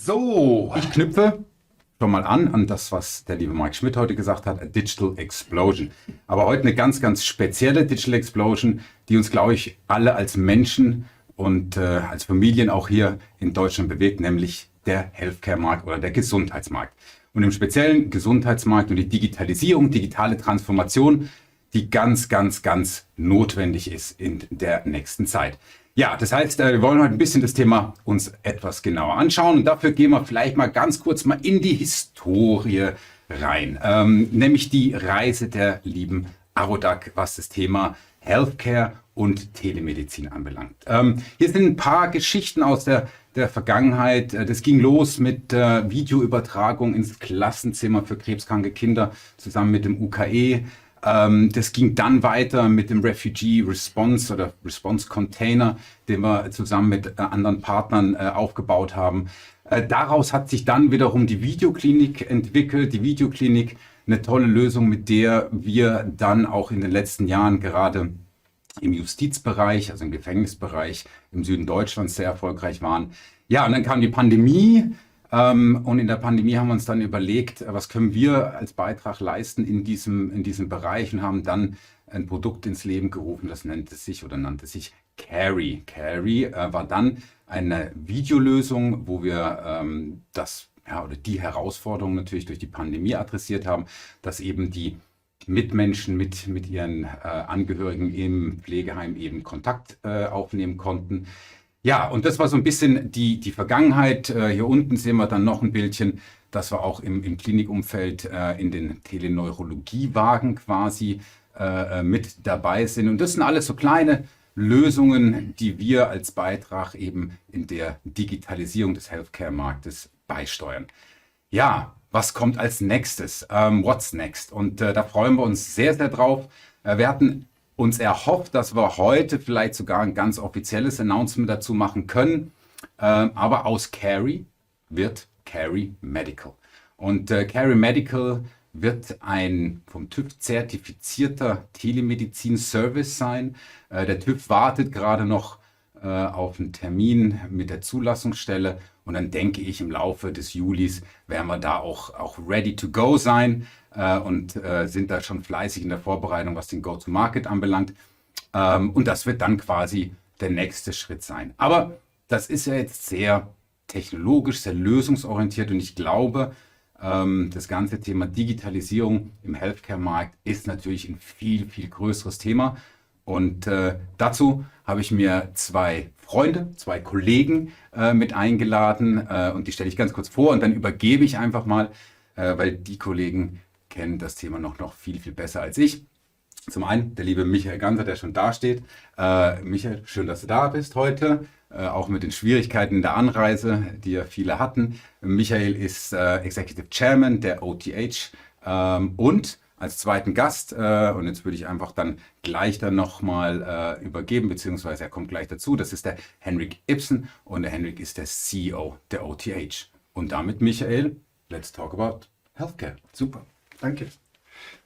So, ich knüpfe schon mal an das, was der liebe Mike Schmidt heute gesagt hat, a Digital Explosion. Aber heute eine ganz, ganz spezielle Digital Explosion, die uns, glaube ich, alle als Menschen und als Familien auch hier in Deutschland bewegt, nämlich der Healthcare-Markt oder der Gesundheitsmarkt. Und im speziellen Gesundheitsmarkt und die Digitalisierung, digitale Transformation, die ganz, ganz, ganz notwendig ist in der nächsten Zeit. Ja, das heißt, wir wollen heute ein bisschen das Thema uns etwas genauer anschauen und dafür gehen wir vielleicht mal ganz kurz mal in die Historie rein, nämlich die Reise der lieben Arodak, was das Thema Healthcare und Telemedizin anbelangt. Hier sind ein paar Geschichten aus der Vergangenheit. Das ging los mit Videoübertragung ins Klassenzimmer für krebskranke Kinder zusammen mit dem UKE. Das ging dann weiter mit dem Refugee Response oder Response Container, den wir zusammen mit anderen Partnern aufgebaut haben. Daraus hat sich dann wiederum die Videoklinik entwickelt. Die Videoklinik, eine tolle Lösung, mit der wir dann auch in den letzten Jahren gerade im Justizbereich, also im Gefängnisbereich im Süden Deutschlands sehr erfolgreich waren. Ja, und dann kam die Pandemie. Und in der Pandemie haben wir uns dann überlegt, was können wir als Beitrag leisten in diesem Bereich und haben dann ein Produkt ins Leben gerufen, das nannte sich Carry. Carry war dann eine Videolösung, wo wir die Herausforderung natürlich durch die Pandemie adressiert haben, dass eben die Mitmenschen mit ihren Angehörigen im Pflegeheim eben Kontakt aufnehmen konnten. Ja, und das war so ein bisschen die Vergangenheit. Hier unten sehen wir dann noch ein Bildchen, dass wir auch im Klinikumfeld in den Teleneurologiewagen quasi mit dabei sind. Und das sind alles so kleine Lösungen, die wir als Beitrag eben in der Digitalisierung des Healthcare-Marktes beisteuern. Ja, was kommt als nächstes? What's next? Und da freuen wir uns sehr, sehr drauf. Wir hatten uns erhofft, dass wir heute vielleicht sogar ein ganz offizielles Announcement dazu machen können. Aber aus Carry wird Carry Medical. Und Carry Medical wird ein vom TÜV zertifizierter Telemedizin-Service sein. Der TÜV wartet gerade noch auf einen Termin mit der Zulassungsstelle. Und dann denke ich, im Laufe des Julis werden wir da auch ready to go sein und sind da schon fleißig in der Vorbereitung, was den Go-to-Market anbelangt. Und das wird dann quasi der nächste Schritt sein. Aber das ist ja jetzt sehr technologisch, sehr lösungsorientiert und ich glaube, das ganze Thema Digitalisierung im Healthcare-Markt ist natürlich ein viel, viel größeres Thema. Und dazu habe ich mir zwei Freunde, zwei Kollegen mit eingeladen und die stelle ich ganz kurz vor und dann übergebe ich einfach mal, weil die Kollegen kennen das Thema noch viel, viel besser als ich. Zum einen der liebe Michael Ganser, der schon da steht. Michael, schön, dass du da bist heute, auch mit den Schwierigkeiten in der Anreise, die ja viele hatten. Michael ist Executive Chairman der OTH und als zweiten Gast, und jetzt würde ich einfach dann gleich nochmal übergeben, beziehungsweise er kommt gleich dazu, das ist der Henrik Ibsen und der Henrik ist der CEO der OTH. Und damit, Michael, let's talk about Healthcare. Super, danke.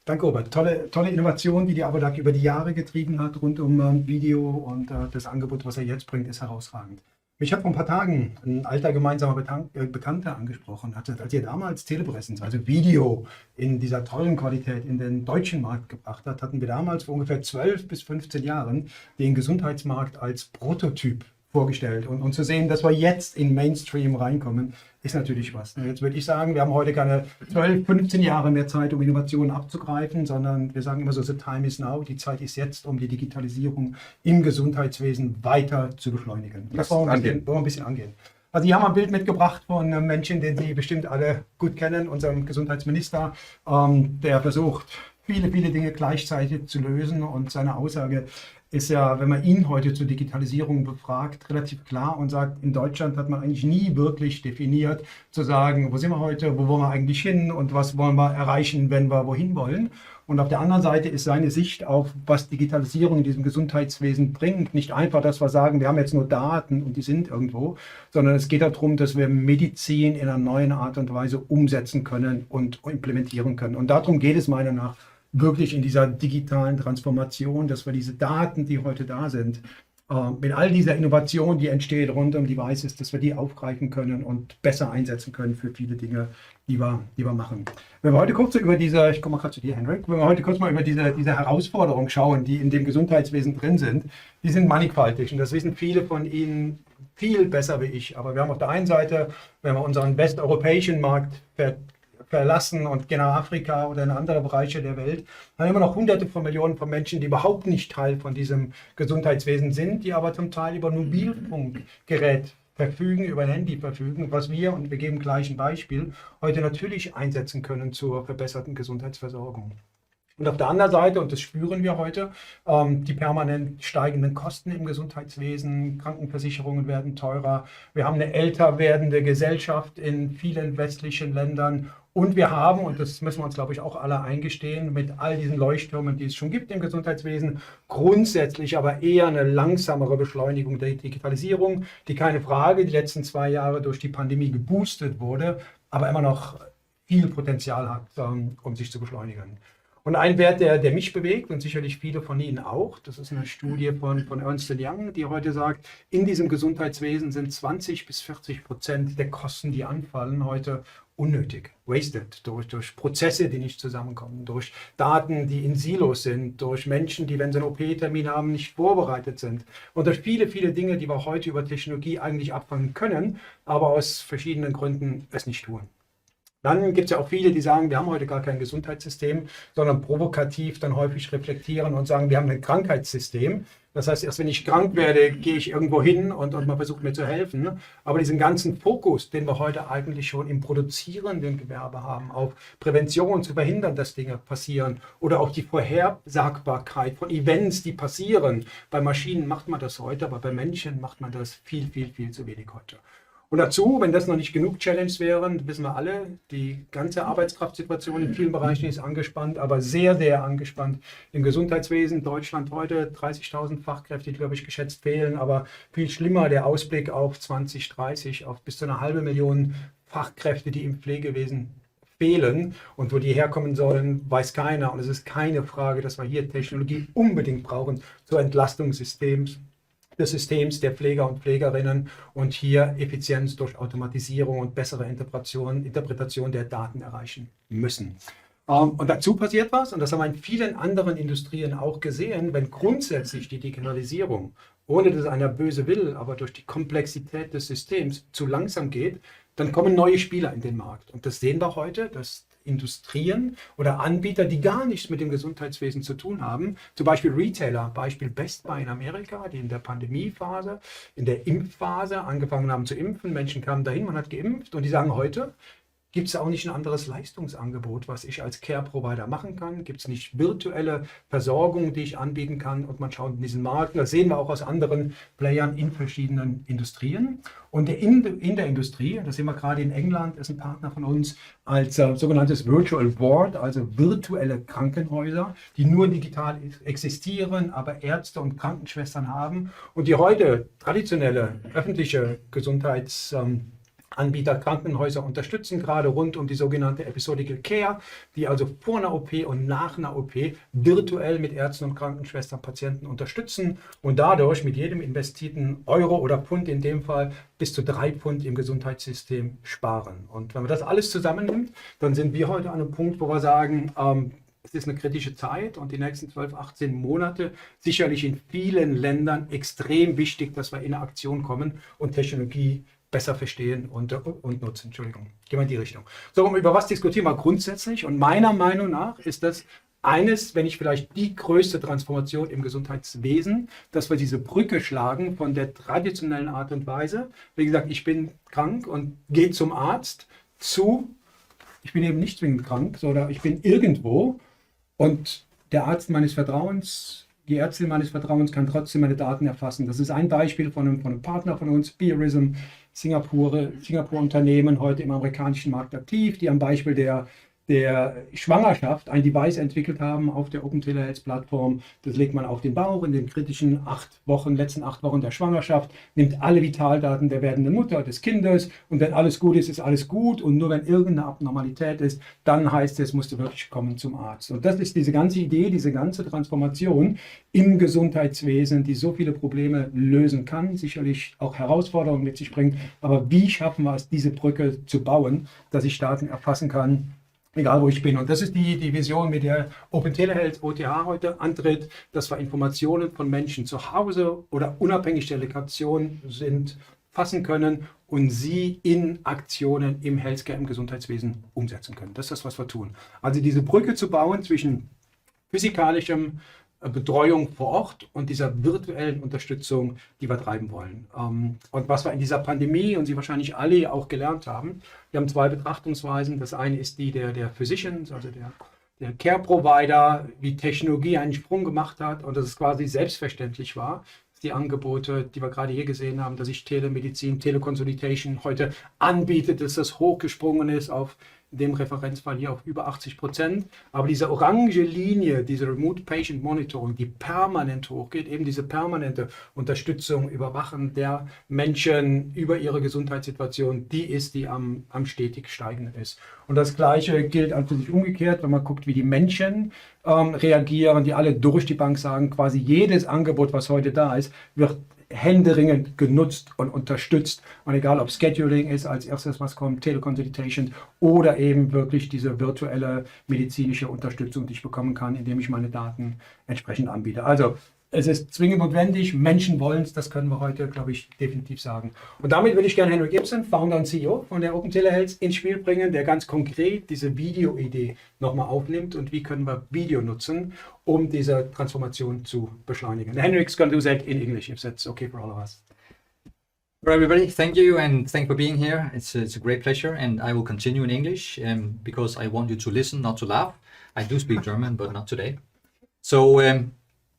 Danke, Robert. Tolle Innovation, die Arodak über die Jahre getrieben hat, rund um Video und das Angebot, was er jetzt bringt, ist herausragend. Mich hat vor ein paar Tagen ein alter gemeinsamer Bekannter angesprochen, als ihr damals Telepräsenz, also Video in dieser tollen Qualität in den deutschen Markt gebracht hat, hatten wir damals vor ungefähr 12 bis 15 Jahren den Gesundheitsmarkt als Prototyp vorgestellt. Und zu sehen, dass wir jetzt in Mainstream reinkommen, ist natürlich was. Jetzt würde ich sagen, wir haben heute keine 12, 15 Jahre mehr Zeit, um Innovationen abzugreifen, sondern wir sagen immer so, the time is now. Die Zeit ist jetzt, um die Digitalisierung im Gesundheitswesen weiter zu beschleunigen. Das wollen wir ein bisschen angehen. Also hier haben wir ein Bild mitgebracht von einem Menschen, den Sie bestimmt alle gut kennen, unserem Gesundheitsminister, der versucht, viele Dinge gleichzeitig zu lösen und seine Aussage ist ja, wenn man ihn heute zur Digitalisierung befragt, relativ klar und sagt, in Deutschland hat man eigentlich nie wirklich definiert, zu sagen, wo sind wir heute, wo wollen wir eigentlich hin und was wollen wir erreichen, wenn wir wohin wollen. Und auf der anderen Seite ist seine Sicht auf, was Digitalisierung in diesem Gesundheitswesen bringt, nicht einfach, dass wir sagen, wir haben jetzt nur Daten und die sind irgendwo, sondern es geht darum, dass wir Medizin in einer neuen Art und Weise umsetzen können und implementieren können. Und darum geht es meiner Meinung nach wirklich in dieser digitalen Transformation, dass wir diese Daten, die heute da sind, mit all dieser Innovation, die entsteht rund um Devices, dass wir die aufgreifen können und besser einsetzen können für viele Dinge, die wir machen. Wenn wir heute kurz über ich komme mal gerade zu dir, Henrik, wenn wir heute kurz mal über diese Herausforderungen schauen, die in dem Gesundheitswesen drin sind, die sind mannigfaltig und das wissen viele von Ihnen viel besser wie ich. Aber wir haben auf der einen Seite, wenn wir unseren westeuropäischen Markt verlassen und gehen nach Afrika oder in andere Bereiche der Welt, dann haben wir noch Hunderte von Millionen von Menschen, die überhaupt nicht Teil von diesem Gesundheitswesen sind, die aber zum Teil über ein Mobilfunkgerät verfügen, über ein Handy verfügen, was wir, und wir geben gleich ein Beispiel, heute natürlich einsetzen können zur verbesserten Gesundheitsversorgung. Und auf der anderen Seite, und das spüren wir heute, die permanent steigenden Kosten im Gesundheitswesen, Krankenversicherungen werden teurer, wir haben eine älter werdende Gesellschaft in vielen westlichen Ländern und wir haben, und das müssen wir uns, glaube ich, auch alle eingestehen, mit all diesen Leuchttürmen, die es schon gibt im Gesundheitswesen, grundsätzlich aber eher eine langsamere Beschleunigung der Digitalisierung, die keine Frage die letzten 2 Jahre durch die Pandemie geboostet wurde, aber immer noch viel Potenzial hat, um sich zu beschleunigen. Und ein Wert, der mich bewegt und sicherlich viele von Ihnen auch, das ist eine Studie von Ernst & Young, die heute sagt, in diesem Gesundheitswesen sind 20-40% der Kosten, die anfallen, heute unnötig, wasted, durch Prozesse, die nicht zusammenkommen, durch Daten, die in Silos sind, durch Menschen, die, wenn sie einen OP-Termin haben, nicht vorbereitet sind und durch viele, viele Dinge, die wir heute über Technologie eigentlich abfangen können, aber aus verschiedenen Gründen es nicht tun. Dann gibt es ja auch viele, die sagen, wir haben heute gar kein Gesundheitssystem, sondern provokativ dann häufig reflektieren und sagen, wir haben ein Krankheitssystem. Das heißt, erst wenn ich krank werde, gehe ich irgendwo hin und man versucht mir zu helfen. Aber diesen ganzen Fokus, den wir heute eigentlich schon im produzierenden Gewerbe haben, auf Prävention zu verhindern, dass Dinge passieren oder auch die Vorhersagbarkeit von Events, die passieren. Bei Maschinen macht man das heute, aber bei Menschen macht man das viel, viel, viel zu wenig heute. Und dazu, wenn das noch nicht genug Challenge wären, wissen wir alle, die ganze Arbeitskraftsituation in vielen Bereichen ist angespannt, aber sehr, sehr angespannt im Gesundheitswesen. Deutschland heute 30.000 Fachkräfte, die, glaube ich, geschätzt fehlen, aber viel schlimmer der Ausblick auf 2030, auf bis zu 500.000 Fachkräfte, die im Pflegewesen fehlen. Und wo die herkommen sollen, weiß keiner. Und es ist keine Frage, dass wir hier Technologie unbedingt brauchen zur Entlastung des Systems der Pfleger und Pflegerinnen und hier Effizienz durch Automatisierung und bessere Interpretation der Daten erreichen müssen. Und dazu passiert was, und das haben wir in vielen anderen Industrien auch gesehen, wenn grundsätzlich die Digitalisierung, ohne dass einer böse will, aber durch die Komplexität des Systems zu langsam geht, dann kommen neue Spieler in den Markt. Und das sehen wir heute, dass Industrien oder Anbieter, die gar nichts mit dem Gesundheitswesen zu tun haben, zum Beispiel Retailer, Beispiel Best Buy in Amerika, die in der Pandemiephase, in der Impfphase angefangen haben zu impfen, Menschen kamen dahin, man hat geimpft und die sagen heute, gibt es auch nicht ein anderes Leistungsangebot, was ich als Care-Provider machen kann? Gibt es nicht virtuelle Versorgung, die ich anbieten kann? Und man schaut in diesen Markt, das sehen wir auch aus anderen Playern in verschiedenen Industrien. Und in der Industrie, das sehen wir gerade in England, ist ein Partner von uns, als sogenanntes Virtual Ward, also virtuelle Krankenhäuser, die nur digital existieren, aber Ärzte und Krankenschwestern haben und die heute traditionelle öffentliche Anbieter Krankenhäuser unterstützen, gerade rund um die sogenannte Episodical Care, die also vor einer OP und nach einer OP virtuell mit Ärzten und Krankenschwestern Patienten unterstützen und dadurch mit jedem investierten Euro oder Pfund in dem Fall bis zu 3 Pfund im Gesundheitssystem sparen. Und wenn man das alles zusammennimmt, dann sind wir heute an einem Punkt, wo wir sagen, es ist eine kritische Zeit und die nächsten 12, 18 Monate sicherlich in vielen Ländern extrem wichtig, dass wir in eine Aktion kommen und Technologie besser verstehen und nutzen. Entschuldigung, gehen wir in die Richtung. So, über was diskutieren wir grundsätzlich? Und meiner Meinung nach ist das eines, wenn nicht vielleicht die größte Transformation im Gesundheitswesen, dass wir diese Brücke schlagen von der traditionellen Art und Weise. Wie gesagt, ich bin krank und gehe zum Arzt zu, ich bin eben nicht zwingend krank, sondern ich bin irgendwo und der Arzt meines Vertrauens, die Ärztin meines Vertrauens kann trotzdem meine Daten erfassen. Das ist ein Beispiel von einem Partner von uns, Biorism, Singapur-Unternehmen, heute im amerikanischen Markt aktiv, die am Beispiel der der Schwangerschaft ein Device entwickelt haben auf der Open Telehealth-Plattform. Das legt man auf den Bauch in den kritischen letzten 8 Wochen der Schwangerschaft, nimmt alle Vitaldaten der werdenden Mutter, des Kindes und wenn alles gut ist, ist alles gut und nur wenn irgendeine Abnormalität ist, dann heißt es, musst du wirklich kommen zum Arzt. Und das ist diese ganze Idee, diese ganze Transformation im Gesundheitswesen, die so viele Probleme lösen kann, sicherlich auch Herausforderungen mit sich bringt, aber wie schaffen wir es, diese Brücke zu bauen, dass ich Daten erfassen kann, egal wo ich bin. Und das ist die Vision, mit der Open Telehealth OTH heute antritt, dass wir Informationen von Menschen zu Hause oder unabhängig der Lokation sind, fassen können und sie in Aktionen im Healthcare, im Gesundheitswesen umsetzen können. Das ist das, was wir tun. Also diese Brücke zu bauen zwischen physikalischem Betreuung vor Ort und dieser virtuellen Unterstützung, die wir treiben wollen. Und was wir in dieser Pandemie und Sie wahrscheinlich alle auch gelernt haben, wir haben 2 Betrachtungsweisen. Das eine ist die der Physicians, also der Care-Provider, wie Technologie einen Sprung gemacht hat und dass es quasi selbstverständlich war, die Angebote, die wir gerade hier gesehen haben, dass sich Telemedizin, Teleconsultation heute anbietet, dass das hochgesprungen ist auf in dem Referenzfall hier auf über 80%. Aber diese orange Linie, diese Remote Patient Monitoring, die permanent hochgeht, eben diese permanente Unterstützung, Überwachen der Menschen über ihre Gesundheitssituation, die ist, die am stetig steigenden ist. Und das Gleiche gilt an für sich umgekehrt, wenn man guckt, wie die Menschen reagieren, die alle durch die Bank sagen, quasi jedes Angebot, was heute da ist, wird händeringend genutzt und unterstützt. Und egal, ob Scheduling ist als erstes, was kommt, Teleconsultation oder eben wirklich diese virtuelle medizinische Unterstützung, die ich bekommen kann, indem ich meine Daten entsprechend anbiete. Also es ist zwingend notwendig, Menschen wollen es, das können wir heute, glaube ich, definitiv sagen. Und damit würde ich gerne Henrik Ibsen, Founder und CEO von der Open Telehealth, ins Spiel bringen, der ganz konkret diese Video-Idee nochmal aufnimmt und wie können wir Video nutzen, um diese Transformation zu beschleunigen. Henrik's going to do that in English, if that's okay for all of us. For everybody, thank you and thank for being here. It's a great pleasure, and I will continue in English because I want you to listen, not to laugh. I do speak German, but not today. So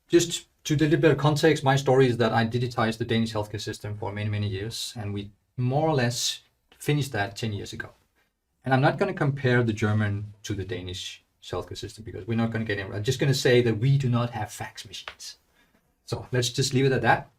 just to a little bit of context, my story is that I digitized the Danish healthcare system for many, many years, and we more or less finished that 10 years ago. And I'm not going to compare the German to the Danish healthcare system because we're not going to get anywhere. I'm just going to say that we do not have fax machines. So let's just leave it at that.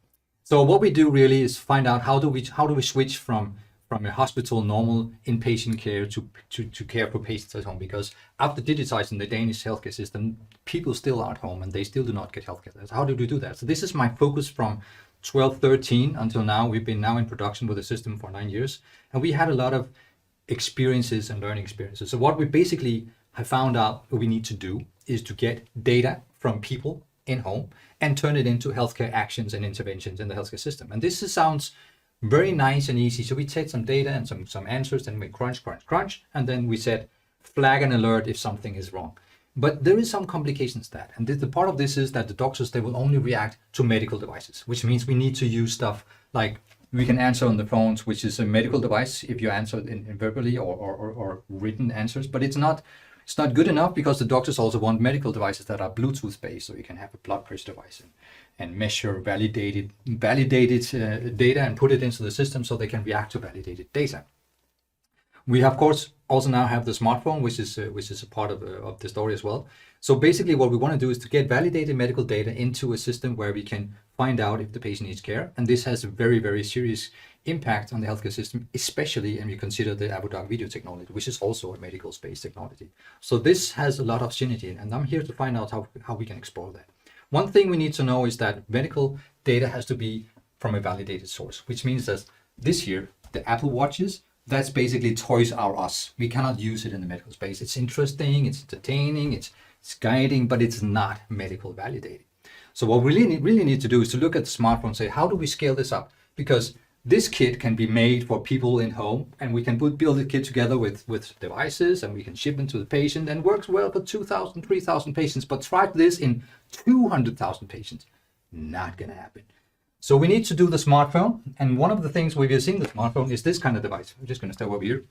So what we do really is find out how do we switch from a hospital normal inpatient care to care for patients at home, because after digitizing the Danish healthcare system, people still are at home and they still do not get healthcare. So how do we do that? So this is my focus from 12-13 until now. We've been now in production with the system for 9 years, and we had a lot of experiences and learning experiences. So what we basically have found out we need to do is to get data from people in home and turn it into healthcare actions and interventions in the healthcare system. And this sounds very nice and easy. So we take some data and some answers, and we crunch, and then we said flag an alert if something is wrong. But there is some complications to that. And the part of this is that the doctors, they will only react to medical devices, which means we need to use stuff like we can answer on the phones, which is a medical device if you answer in verbally or written answers, but it's not good enough because the doctors also want medical devices that are Bluetooth based, so you can have a blood pressure device and measure validated data and put it into the system so they can react to validated data. We of course also now have the smartphone, which is a part of the story as well. So basically what we want to do is to get validated medical data into a system where we can find out if the patient needs care. And this has a very, very serious impact on the healthcare system, especially when you consider the Abu Dhabi video technology, which is also a medical space technology. So this has a lot of synergy, and I'm here to find out how we can explore that. One thing we need to know is that medical data has to be from a validated source, which means that this year, the Apple Watches, that's basically Toys R Us. We cannot use it in the medical space. It's interesting, it's entertaining, it's guiding, but it's not medical validated. So what we really need to do is to look at the smartphone and say, how do we scale this up? Because this kit can be made for people in home, and we can build the kit together with devices, and we can ship them to the patient, and works well for 2,000, 3,000 patients. But try this in 200,000 patients. Not going to happen. So we need to do the smartphone, and one of the things we've seen the smartphone is this kind of device. I'm just going to step over here.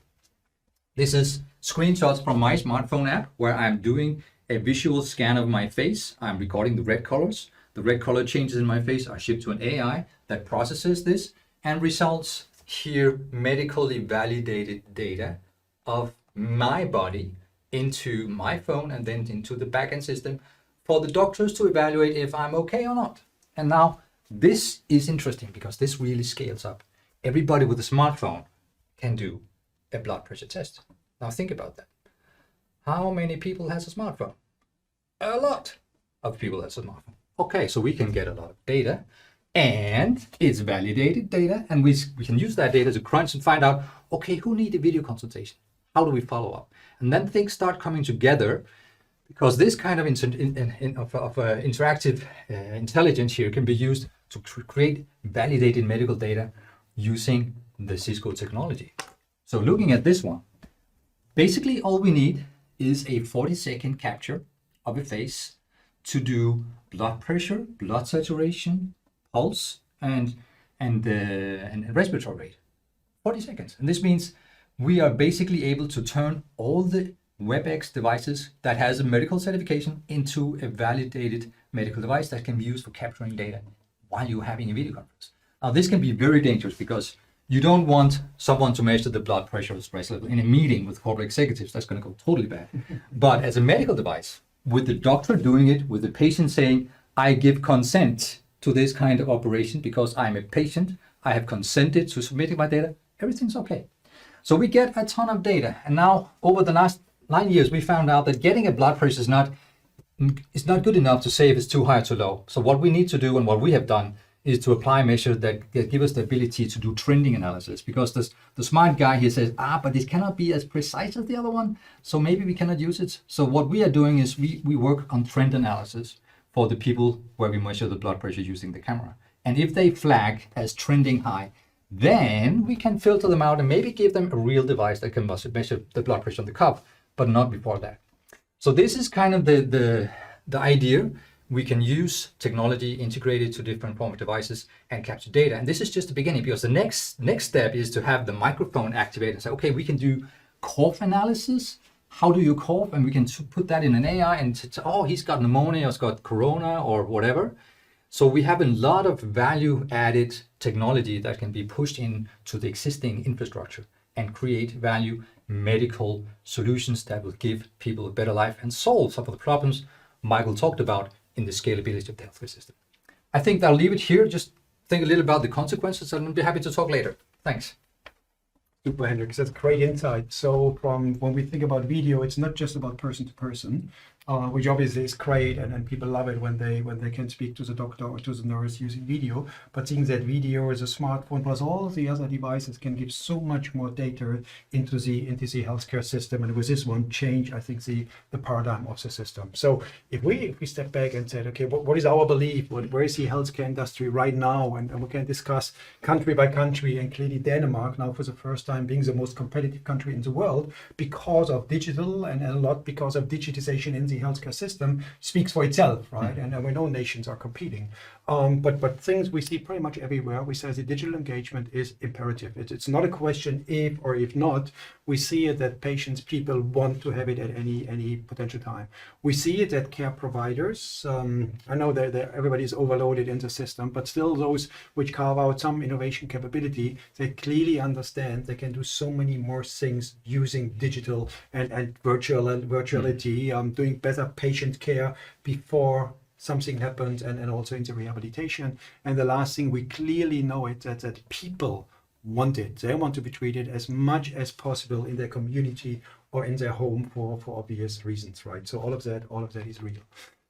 This is screenshots from my smartphone app where I'm doing a visual scan of my face. I'm recording the red colors. The red color changes in my face are shipped to an AI that processes this and results here medically validated data of my body into my phone and then into the backend system for the doctors to evaluate if I'm okay or not. And now this is interesting because this really scales up. Everybody with a smartphone can do a blood pressure test. Now think about that. How many people has a smartphone? A lot of people has a smartphone. Okay, so we can get a lot of data, and it's validated data, and we can use that data to crunch and find out, okay, who need a video consultation? How do we follow up? And then things start coming together, because this kind of interactive intelligence here can be used to create validated medical data using the Cisco technology. So looking at this one, basically all we need is a 40-second capture of a face to do blood pressure, blood saturation, pulse, and respiratory rate. 40 seconds. And this means we are basically able to turn all the WebEx devices that has a medical certification into a validated medical device that can be used for capturing data while you're having a video conference. Now, this can be very dangerous because you don't want someone to measure the blood pressure or stress level in a meeting with corporate executives. That's going to go totally bad. But as a medical device, with the doctor doing it, with the patient saying, I give consent to this kind of operation because I'm a patient, I have consented to submitting my data, everything's okay. So we get a ton of data. And now, over the last 9 years, we found out that getting a blood pressure is not good enough to say if it's too high or too low. So what we need to do, and what we have done, is to apply measures that give us the ability to do trending analysis, because the smart guy here says, but this cannot be as precise as the other one, so maybe we cannot use it. So what we are doing is we work on trend analysis for the people where we measure the blood pressure using the camera. And if they flag as trending high, then we can filter them out and maybe give them a real device that can measure the blood pressure on the cuff, but not before that. So this is kind of the idea. We can use technology integrated to different form of devices and capture data. And this is just the beginning, because the next step is to have the microphone activated and say, okay, we can do cough analysis. How do you cough? And we can put that in an AI and say, oh, he's got pneumonia, he's got corona or whatever. So we have a lot of value added technology that can be pushed into the existing infrastructure and create value medical solutions that will give people a better life and solve some of the problems Michael talked about in the scalability of the healthcare system. I think I'll leave it here. Just think a little about the consequences, and I'll be happy to talk later. Thanks. Super, Henrik. That's great insight. So from when we think about video, it's not just about person to person, which obviously is great, and people love it when they can speak to the doctor or to the nurse using video. But seeing that video is a smartphone plus all the other devices can give so much more data into the healthcare system, and with this one change, I think, the paradigm of the system. So if we step back and said, okay, what is our belief? Where is the healthcare industry right now? And we can discuss country by country, and clearly Denmark now for the first time being the most competitive country in the world because of digital, and a lot because of digitization in the healthcare system speaks for itself, right? And we know nations are competing. But things we see pretty much everywhere. We say the digital engagement is imperative. It's not a question if or if not. We see it that people want to have it at any potential time. We see it that care providers, I know that everybody is overloaded in the system, but still those which carve out some innovation capability, they clearly understand they can do so many more things using digital and virtuality, doing better patient care before something happens, and also into rehabilitation. And the last thing, we clearly know it that people want it. They want to be treated as much as possible in their community or in their home for obvious reasons, right? So all of that is real.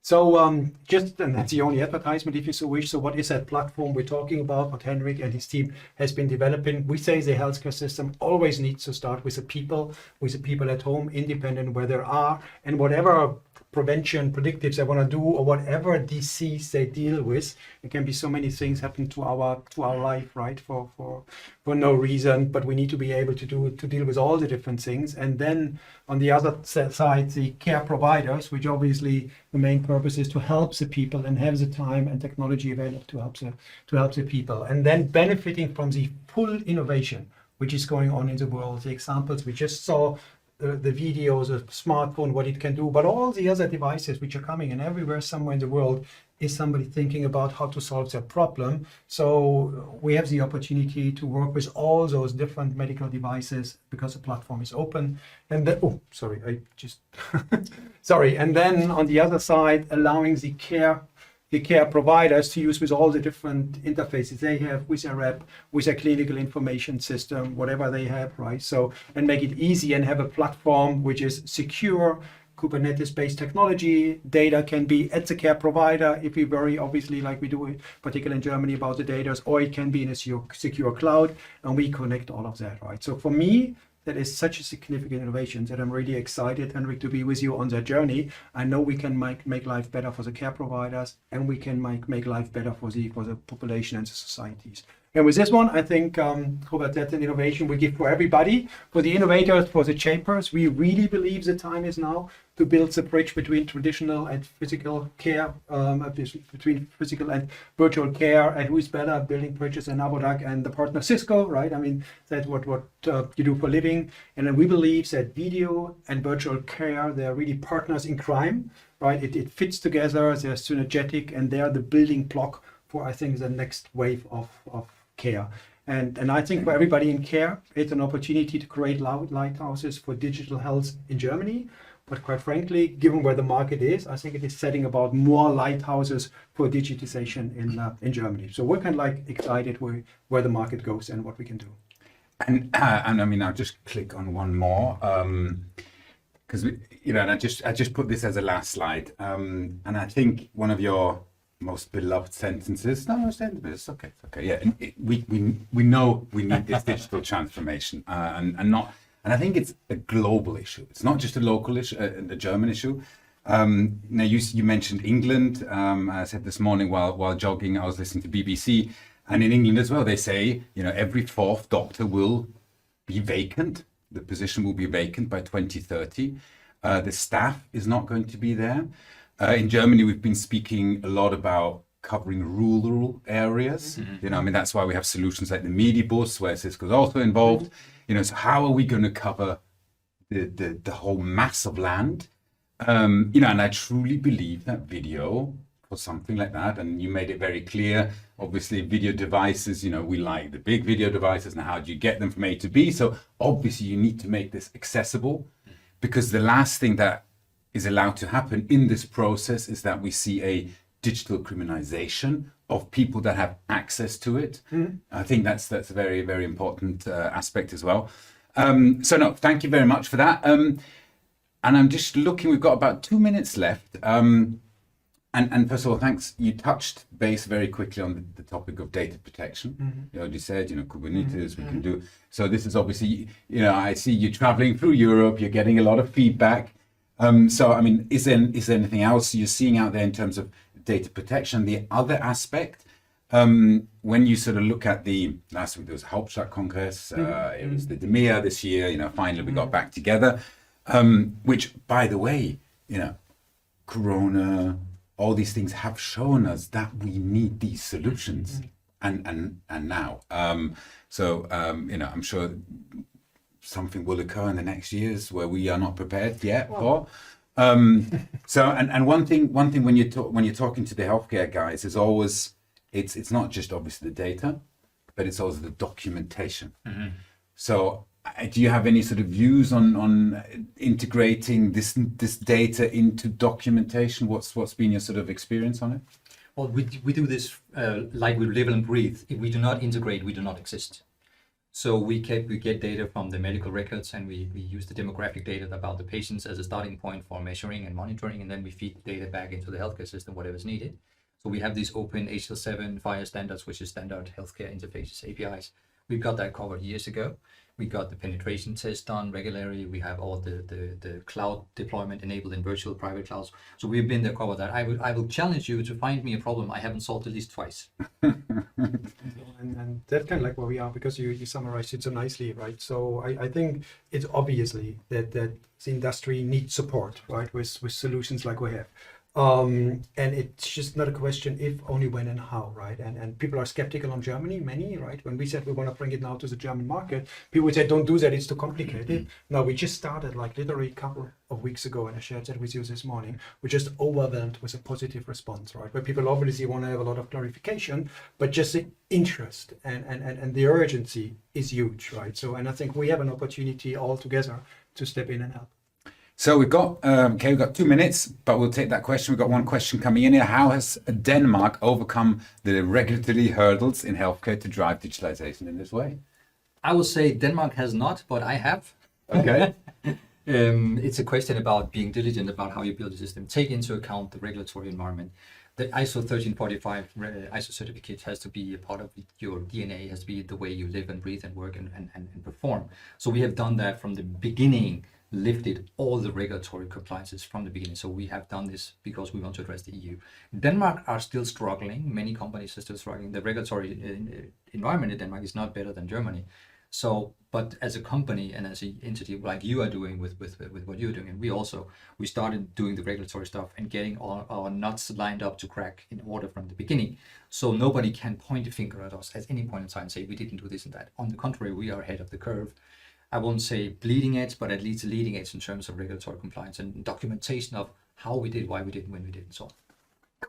So and that's the only advertisement if you so wish. So what is that platform we're talking about, what Henrik and his team has been developing? We say the healthcare system always needs to start with the people at home, independent where they are, and whatever prevention predictives they want to do, or whatever disease they deal with. It can be so many things happen to our life, right? For no reason, but we need to be able to deal with all the different things. And then on the other side, the care providers, which obviously the main purpose is to help the people and have the time and technology available to help the people, and then benefiting from the full innovation which is going on in the world. The examples we just saw the videos, a smartphone, what it can do, but all the other devices which are coming, and everywhere somewhere in the world is somebody thinking about how to solve their problem. So we have the opportunity to work with all those different medical devices because the platform is open. And then, oh, sorry, I just, sorry. And then on the other side, allowing the care providers to use with all the different interfaces they have with their app, with their clinical information system, whatever they have, right? So, and make it easy and have a platform which is secure, Kubernetes-based technology. Data can be at the care provider if we worry, obviously, like we do, particularly in Germany, about the data, or it can be in a secure cloud, and we connect all of that, right? So for me, that is such a significant innovation that I'm really excited, Henrik, to be with you on that journey. I know we can make life better for the care providers, and we can make life better for the population and the societies. And with this one, I think, Robert, that's an innovation we give for everybody, for the innovators, for the shapers. We really believe the time is now to build the bridge between traditional and physical care, between physical and virtual care, and who's better building bridges than Abodag and the partner Cisco, right? I mean, that's what you do for a living. And then we believe that video and virtual care, they're really partners in crime, right? It fits together, they're synergetic, and they're the building block for, I think, the next wave of care. And I think for everybody in care, it's an opportunity to create lighthouses for digital health in Germany. But quite frankly, given where the market is, I think it is setting about more lighthouses for digitization in Germany. So we're kind of like excited where the market goes and what we can do. And I mean, I'll just click on one more because and I just put this as a last slide. And I think one of your most beloved sentences. No, it's okay. It's okay. Yeah, we know we need this digital transformation, and I think it's a global issue. It's not just a local issue, a German issue. Now you mentioned England. I said this morning while jogging, I was listening to BBC, and in England as well, they say every fourth doctor will be vacant. The position will be vacant by 2030. The staff is not going to be there. In Germany, we've been speaking a lot about covering rural areas. Mm-hmm. I mean, that's why we have solutions like the Medibus, where Cisco is also involved. So how are we going to cover the whole mass of land? And I truly believe that video for something like that, and you made it very clear, obviously video devices, we like the big video devices, and how do you get them from A to B? So obviously you need to make this accessible, because the last thing that is allowed to happen in this process is that we see a digital criminalization of people that have access to it. Mm-hmm. I think that's a very, very important aspect as well. So no, thank you very much for that. And I'm just looking, we've got about 2 minutes left. And first of all, thanks. You touched base very quickly on the topic of data protection. Mm-hmm. You said, Kubernetes, we can do. So this is obviously, I see you traveling through Europe, you're getting a lot of feedback. So, I mean, is there anything else you're seeing out there in terms of data protection? The other aspect, when you sort of look at last week there was a Hauptstadtkongress, it was the DEMEA this year, finally we got back together, which, by the way, Corona, all these things have shown us that we need these solutions, and now. So, I'm sure something will occur in the next years where we are not prepared yet for. So, and one thing when you're talking to the healthcare guys is always, it's not just obviously the data, but it's also the documentation. Mm-hmm. So, do you have any sort of views on integrating this data into documentation? What's been your sort of experience on it? Well, we do this like we live and breathe. If we do not integrate, we do not exist. So we get data from the medical records, and we use the demographic data about the patients as a starting point for measuring and monitoring, and then we feed the data back into the healthcare system, whatever is needed. So we have these open HL7 FHIR standards, which is standard healthcare interfaces, APIs. We've got that covered years ago. We got the penetration test done regularly. We have all the cloud deployment enabled in virtual private clouds. So we've been there, covered that. I will challenge you to find me a problem I haven't solved at least twice. And that's kind of like where we are, because you summarized it so nicely, right? So I think it's obviously that the industry needs support, right, with solutions like we have. And it's just not a question if, only when and how, right? And people are skeptical on Germany, many, right? When we said we want to bring it now to the German market, people would say, don't do that, it's too complicated. No, we just started like literally a couple of weeks ago, and I shared that with you this morning. We're just overwhelmed with a positive response, right? Where people obviously want to have a lot of clarification, but just the interest and the urgency is huge, right? So, and I think we have an opportunity all together to step in and help. So we've got 2 minutes, but we'll take that question. We've got one question coming in here. How has Denmark overcome the regulatory hurdles in healthcare to drive digitalization in this way? I would say Denmark has not, but I have. Okay. It's a question about being diligent about how you build a system. Take into account the regulatory environment. The ISO 1345 ISO certificate has to be a part of your DNA, has to be the way you live and breathe and work and perform. So we have done that from the beginning, lifted all the regulatory compliances from the beginning. So we have done this because we want to address the EU. Denmark are still struggling. Many companies are still struggling. The regulatory environment in Denmark is not better than Germany. So, but as a company and as an entity like you are doing with what you're doing, and we started doing the regulatory stuff and getting all our nuts lined up to crack in order from the beginning. So nobody can point a finger at us at any point in time and say we didn't do this and that. On the contrary, we are ahead of the curve. I won't say bleeding edge, but at least leading edge in terms of regulatory compliance and documentation of how we did, why we did, when we did, and so on.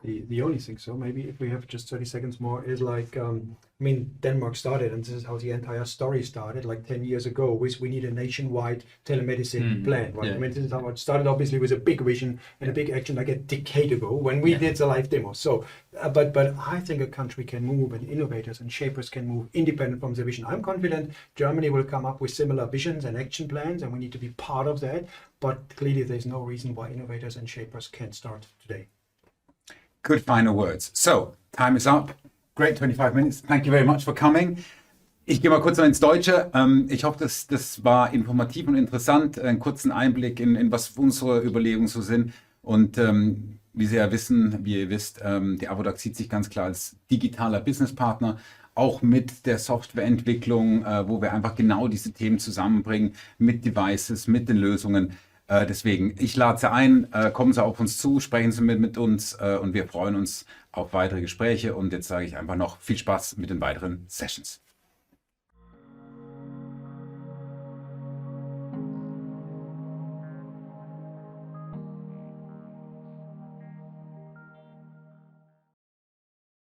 The only thing, so maybe if we have just 30 seconds more, is like, Denmark started, and this is how the entire story started, like 10 years ago, which we need a nationwide telemedicine plan, right? Yeah. This is how it started, obviously, with a big vision and a big action like a decade ago when we did the live demo. So, but I think a country can move, and innovators and shapers can move independent from the vision. I'm confident Germany will come up with similar visions and action plans, and we need to be part of that. But clearly, there's no reason why innovators and shapers can't start today. Good final words. So, time is up. Great 25 minutes. Thank you very much for coming. Ich gehe mal kurz noch ins Deutsche. Ich hoffe, das war informativ und interessant. Einen kurzen Einblick in was unsere Überlegungen so sind. Und wie Sie ja wissen, wie ihr wisst, die Avodac sieht sich ganz klar als digitaler Businesspartner, auch mit der Softwareentwicklung, wo wir einfach genau diese Themen zusammenbringen, mit Devices, mit den Lösungen. Deswegen, ich lade Sie ein, kommen Sie auf uns zu, sprechen Sie mit uns und wir freuen uns auf weitere Gespräche. Und jetzt sage ich einfach noch viel Spaß mit den weiteren Sessions.